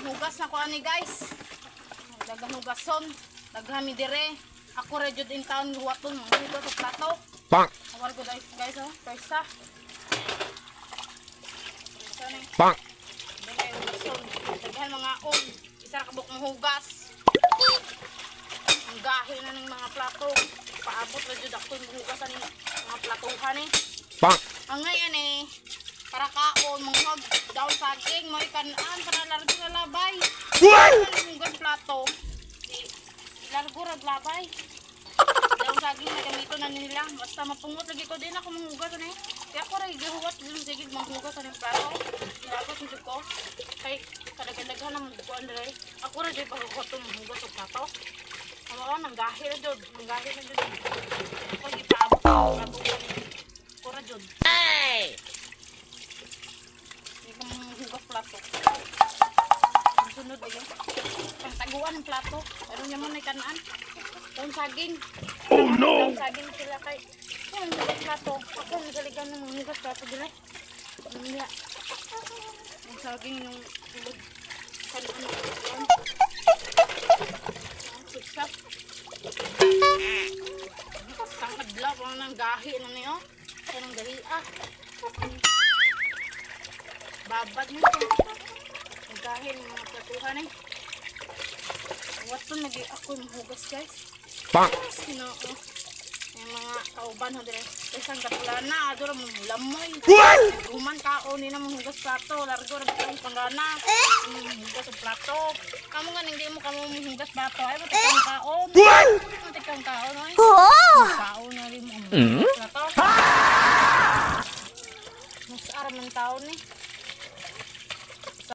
hugas na ko ani guys. Dagang hugason, daghami dire. Ako ra jud in town huwaton mga sa plato. Pang. Awar ko guys oh, pesta. Pang. Dagay hugason, daghan mga on, isa ra kabuk hugas. Ang gahi na ng mga plato. Paabot ra jud ako hugas ani mga platuhan eh. Pang. Ang ngayon eh, para kaon, mga daw saging, may kanaan, para largo na labay. Ang plato, largo na labay. Daw saging na gamito na nila. Basta mapungot lagi ko din ako manghugas na eh. Kaya ako rin gihuwat din sige manghugas na yung plato. Nilagot nito ko. Kay kadagdagan na magbukuan rin. Ako rin din pagkukuha ito manghugas sa plato. Ang nanggahi na dyan. Nanggahi na dyan. Ako ipaabot ang plato ko. Ako rin dyan. Hugas plato. Ang sunod ay ang taguan ng plato. Ano naman may kanaan? Daun saging. Oh no! Daun saging sila kay. Ang hugas plato. Ako nagaligan ng hugas plato dila. Nila. Ang saging yung tulog. Kanaan. Ang suksak. Ang adlaw ang nang gahi na niyo. Ang gahi babad nito. Dahil mga platuhan eh. Wato naging ako mahugas guys. Pang! Sino yung mga kauban ho dire. Isang katulana, adoro mo lamoy. Guman kao ni na mahugas plato. Largo rin ang panggana. Mahugas ang plato. Kamu nga hindi mo kamo mahugas plato. Ay mo tikang kaon. Mo tikang kaon ay. Kaon na rin mo mahugas plato. Mas aram ng taon eh.